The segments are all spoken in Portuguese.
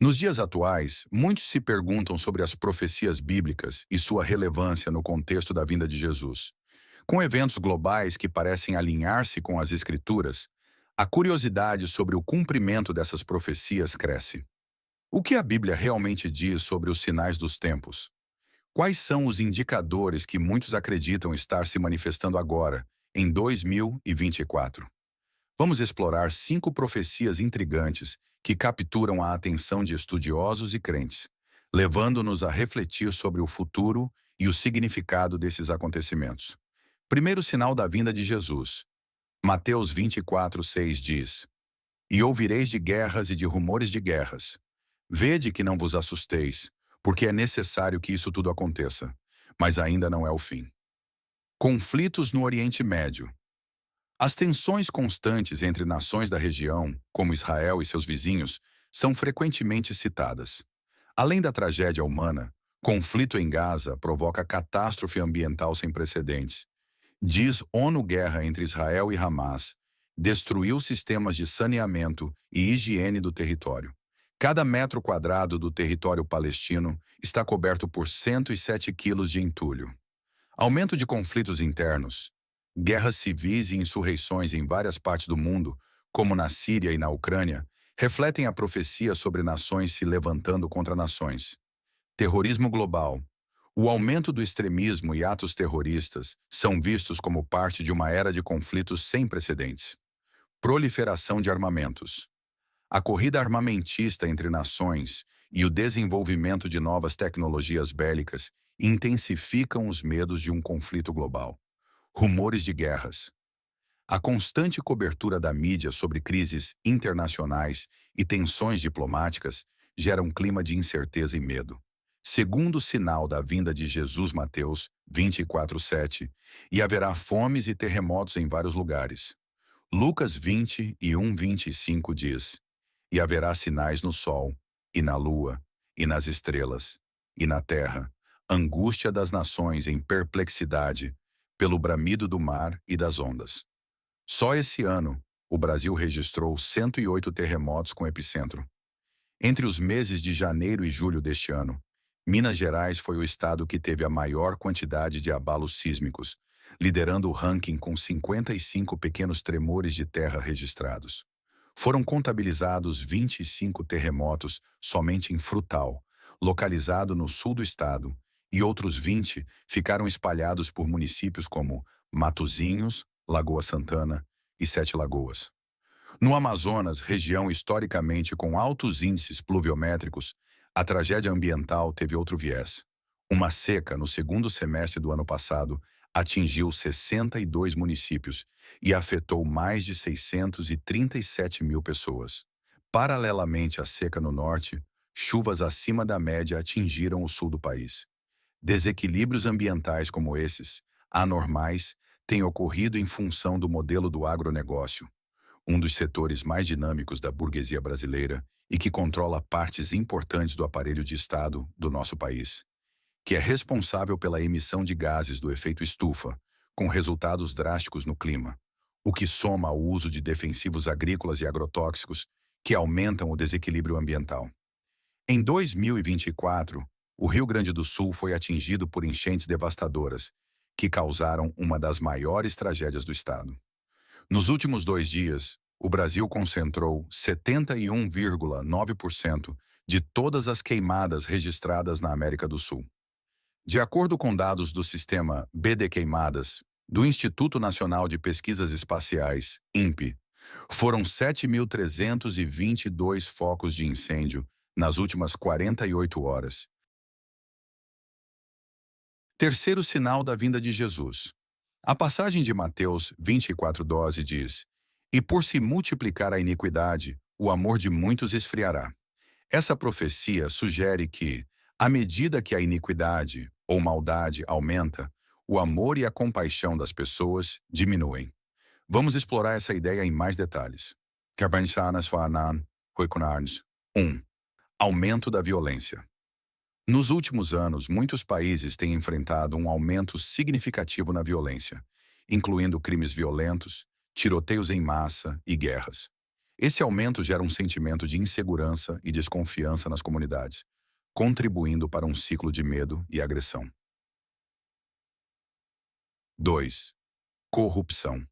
Nos dias atuais, muitos se perguntam sobre as profecias bíblicas e sua relevância no contexto da vinda de Jesus. Com eventos globais que parecem alinhar-se com as Escrituras, a curiosidade sobre o cumprimento dessas profecias cresce. O que a Bíblia realmente diz sobre os sinais dos tempos? Quais são os indicadores que muitos acreditam estar se manifestando agora, em 2024? Vamos explorar 5 profecias intrigantes que capturam a atenção de estudiosos e crentes, levando-nos a refletir sobre o futuro e o significado desses acontecimentos. Primeiro sinal da vinda de Jesus. Mateus 24:6 diz: E ouvireis de guerras e de rumores de guerras. Vede que não vos assusteis, porque é necessário que isso tudo aconteça, mas ainda não é o fim. Conflitos no Oriente Médio. As tensões constantes entre nações da região, como Israel e seus vizinhos, são frequentemente citadas. Além da tragédia humana, conflito em Gaza provoca catástrofe ambiental sem precedentes. Diz ONU guerra entre Israel e Hamas destruiu sistemas de saneamento e higiene do território. Cada metro quadrado do território palestino está coberto por 107 quilos de entulho. Aumento de conflitos internos. Guerras civis e insurreições em várias partes do mundo, como na Síria e na Ucrânia, refletem a profecia sobre nações se levantando contra nações. Terrorismo global. O aumento do extremismo e atos terroristas são vistos como parte de uma era de conflitos sem precedentes. Proliferação de armamentos. A corrida armamentista entre nações e o desenvolvimento de novas tecnologias bélicas intensificam os medos de um conflito global. Rumores de guerras. A constante cobertura da mídia sobre crises internacionais e tensões diplomáticas gera um clima de incerteza e medo. Segundo sinal da vinda de Jesus, Mateus 24:7, e haverá fomes e terremotos em vários lugares. Lucas 20 e 1:25 diz: E haverá sinais no sol, e na lua, e nas estrelas, e na terra, angústia das nações em perplexidade, pelo bramido do mar e das ondas. Só esse ano, o Brasil registrou 108 terremotos com epicentro. Entre os meses de janeiro e julho deste ano, Minas Gerais foi o estado que teve a maior quantidade de abalos sísmicos, liderando o ranking com 55 pequenos tremores de terra registrados. Foram contabilizados 25 terremotos somente em Frutal, localizado no sul do estado, e outros 20 ficaram espalhados por municípios como Matozinhos, Lagoa Santana e Sete Lagoas. No Amazonas, região historicamente com altos índices pluviométricos, a tragédia ambiental teve outro viés. Uma seca no segundo semestre do ano passado atingiu 62 municípios e afetou mais de 637 mil pessoas. Paralelamente à seca no norte, chuvas acima da média atingiram o sul do país. Desequilíbrios ambientais como esses, anormais, têm ocorrido em função do modelo do agronegócio, um dos setores mais dinâmicos da burguesia brasileira e que controla partes importantes do aparelho de Estado do nosso país, que é responsável pela emissão de gases do efeito estufa, com resultados drásticos no clima, o que soma ao uso de defensivos agrícolas e agrotóxicos que aumentam o desequilíbrio ambiental. Em 2024, o Rio Grande do Sul foi atingido por enchentes devastadoras, que causaram uma das maiores tragédias do estado. Nos últimos 2 dias, o Brasil concentrou 71,9% de todas as queimadas registradas na América do Sul. De acordo com dados do sistema BD Queimadas, do Instituto Nacional de Pesquisas Espaciais, INPE, foram 7.322 focos de incêndio nas últimas 48 horas. Terceiro sinal da vinda de Jesus. A passagem de Mateus 24:12 diz: E por se multiplicar a iniquidade, o amor de muitos esfriará. Essa profecia sugere que, à medida que a iniquidade ou maldade aumenta, o amor e a compaixão das pessoas diminuem. Vamos explorar essa ideia em mais detalhes. 1. Aumento da violência. Nos últimos anos, muitos países têm enfrentado um aumento significativo na violência, incluindo crimes violentos, tiroteios em massa e guerras. Esse aumento gera um sentimento de insegurança e desconfiança nas comunidades, contribuindo para um ciclo de medo e agressão. 2. Corrupção.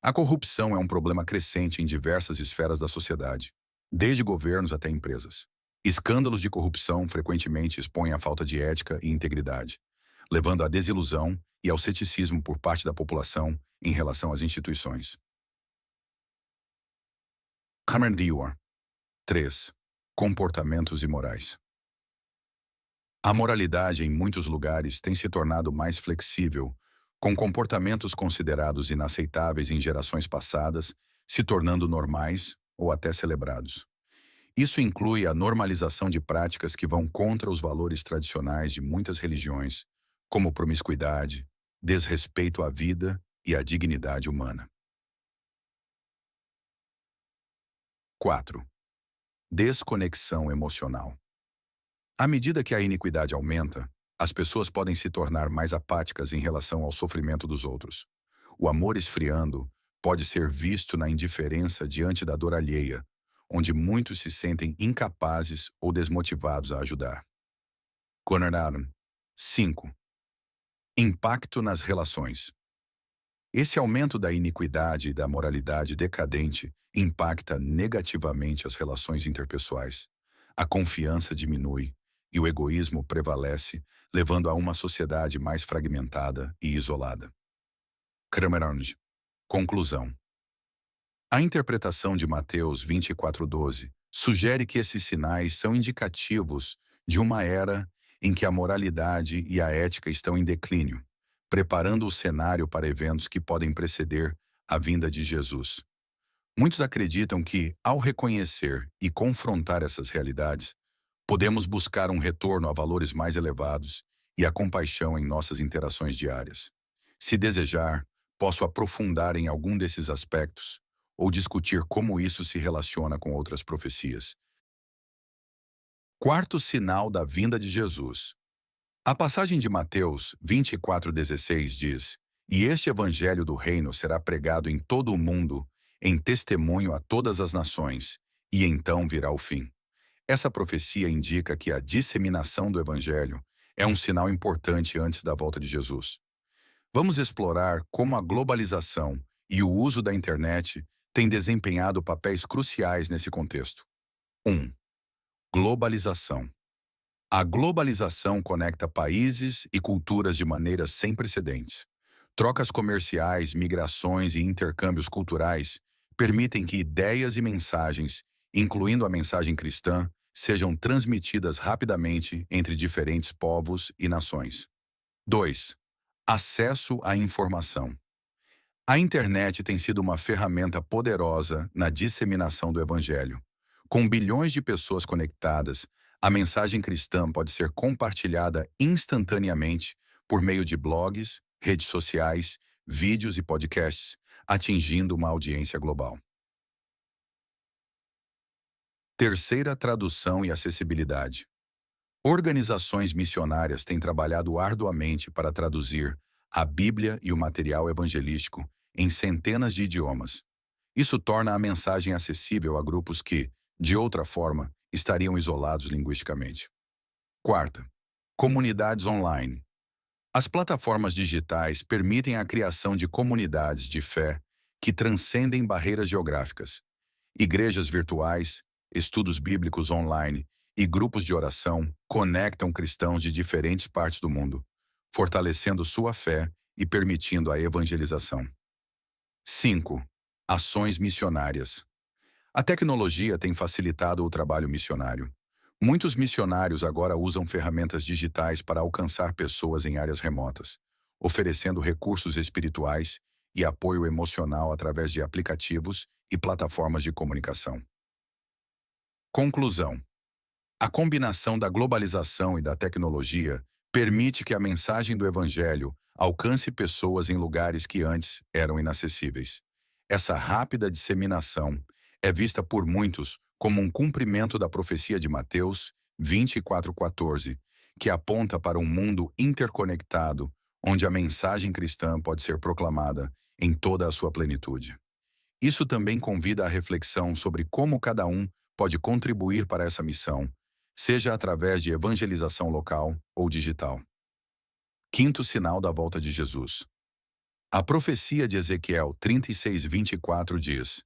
A corrupção é um problema crescente em diversas esferas da sociedade, desde governos até empresas. Escândalos de corrupção frequentemente expõem à falta de ética e integridade, levando à desilusão e ao ceticismo por parte da população em relação às instituições. Cameron Dior. 3. Comportamentos imorais. A moralidade em muitos lugares tem se tornado mais flexível, com comportamentos considerados inaceitáveis em gerações passadas se tornando normais ou até celebrados. Isso inclui a normalização de práticas que vão contra os valores tradicionais de muitas religiões, como promiscuidade, desrespeito à vida e à dignidade humana. 4. Desconexão emocional. À medida que a iniquidade aumenta, as pessoas podem se tornar mais apáticas em relação ao sofrimento dos outros. O amor esfriando pode ser visto na indiferença diante da dor alheia, onde muitos se sentem incapazes ou desmotivados a ajudar. Conrad Adam. 5. Impacto nas relações. Esse aumento da iniquidade e da moralidade decadente impacta negativamente as relações interpessoais. A confiança diminui e o egoísmo prevalece, levando a uma sociedade mais fragmentada e isolada. Kramer Arnold. Conclusão. A interpretação de Mateus 24:12 sugere que esses sinais são indicativos de uma era em que a moralidade e a ética estão em declínio, preparando o cenário para eventos que podem preceder a vinda de Jesus. Muitos acreditam que, ao reconhecer e confrontar essas realidades, podemos buscar um retorno a valores mais elevados e a compaixão em nossas interações diárias. Se desejar, posso aprofundar em algum desses aspectos ou discutir como isso se relaciona com outras profecias. Quarto sinal da vinda de Jesus. A passagem de Mateus 24:16 diz: "E este evangelho do reino será pregado em todo o mundo, em testemunho a todas as nações, e então virá o fim." Essa profecia indica que a disseminação do evangelho é um sinal importante antes da volta de Jesus. Vamos explorar como a globalização e o uso da internet têm desempenhado papéis cruciais nesse contexto. 1. Globalização. A globalização conecta países e culturas de maneiras sem precedentes. Trocas comerciais, migrações e intercâmbios culturais permitem que ideias e mensagens, incluindo a mensagem cristã, sejam transmitidas rapidamente entre diferentes povos e nações. 2. Acesso à informação. A internet tem sido uma ferramenta poderosa na disseminação do evangelho. Com bilhões de pessoas conectadas, a mensagem cristã pode ser compartilhada instantaneamente por meio de blogs, redes sociais, vídeos e podcasts, atingindo uma audiência global. Terceira, tradução e acessibilidade. Organizações missionárias têm trabalhado arduamente para traduzir a Bíblia e o material evangelístico em centenas de idiomas. Isso torna a mensagem acessível a grupos que, de outra forma, estariam isolados linguisticamente. Quarta, comunidades online. As plataformas digitais permitem a criação de comunidades de fé que transcendem barreiras geográficas. Igrejas virtuais, estudos bíblicos online e grupos de oração conectam cristãos de diferentes partes do mundo, fortalecendo sua fé e permitindo a evangelização. 5. Ações missionárias. A tecnologia tem facilitado o trabalho missionário. Muitos missionários agora usam ferramentas digitais para alcançar pessoas em áreas remotas, oferecendo recursos espirituais e apoio emocional através de aplicativos e plataformas de comunicação. Conclusão. A combinação da globalização e da tecnologia permite que a mensagem do Evangelho alcance pessoas em lugares que antes eram inacessíveis. Essa rápida disseminação é vista por muitos como um cumprimento da profecia de Mateus 24:14, que aponta para um mundo interconectado, onde a mensagem cristã pode ser proclamada em toda a sua plenitude. Isso também convida à reflexão sobre como cada um pode contribuir para essa missão, seja através de evangelização local ou digital. Quinto sinal da volta de Jesus. A profecia de Ezequiel 36:24 diz: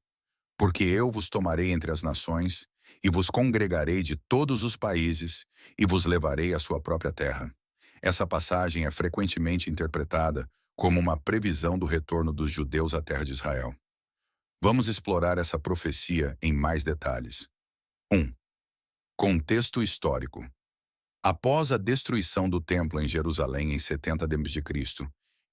Porque eu vos tomarei entre as nações, e vos congregarei de todos os países, e vos levarei à sua própria terra. Essa passagem é frequentemente interpretada como uma previsão do retorno dos judeus à terra de Israel. Vamos explorar essa profecia em mais detalhes. 1. Contexto histórico. Após a destruição do templo em Jerusalém em 70 d.C.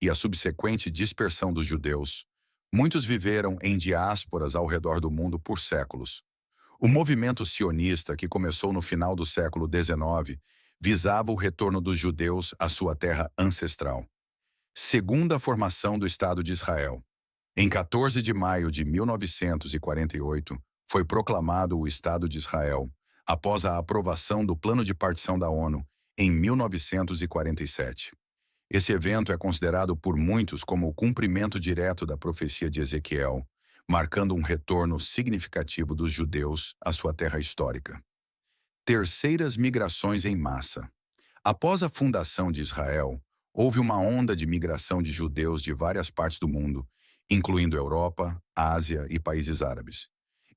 e a subsequente dispersão dos judeus, muitos viveram em diásporas ao redor do mundo por séculos. O movimento sionista, que começou no final do século XIX, visava o retorno dos judeus à sua terra ancestral. Segunda formação do Estado de Israel. Em 14 de maio de 1948, foi proclamado o Estado de Israel, após a aprovação do Plano de Partição da ONU, em 1947. Esse evento é considerado por muitos como o cumprimento direto da profecia de Ezequiel, marcando um retorno significativo dos judeus à sua terra histórica. Terceiras migrações em massa. Após a fundação de Israel, houve uma onda de migração de judeus de várias partes do mundo, incluindo Europa, Ásia e países árabes.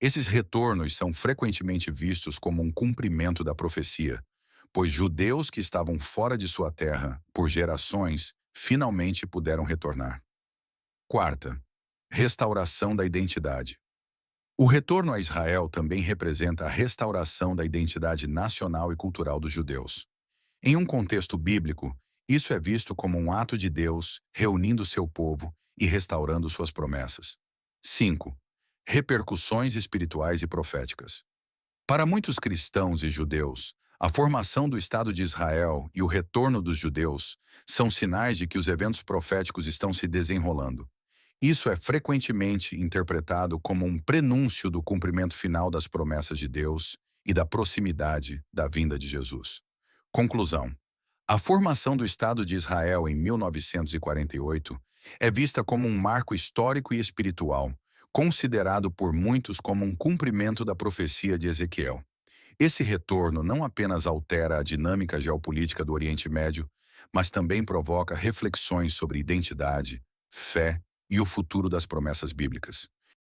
Esses retornos são frequentemente vistos como um cumprimento da profecia, pois judeus que estavam fora de sua terra por gerações finalmente puderam retornar. Quarta, restauração da identidade. O retorno a Israel também representa a restauração da identidade nacional e cultural dos judeus. Em um contexto bíblico, isso é visto como um ato de Deus reunindo seu povo e restaurando suas promessas. 5. Repercussões espirituais e proféticas. Para muitos cristãos e judeus, a formação do Estado de Israel e o retorno dos judeus são sinais de que os eventos proféticos estão se desenrolando. Isso é frequentemente interpretado como um prenúncio do cumprimento final das promessas de Deus e da proximidade da vinda de Jesus. Conclusão. A formação do Estado de Israel em 1948 é vista como um marco histórico e espiritual, considerado por muitos como um cumprimento da profecia de Ezequiel. Esse retorno não apenas altera a dinâmica geopolítica do Oriente Médio, mas também provoca reflexões sobre identidade, fé e o futuro das promessas bíblicas.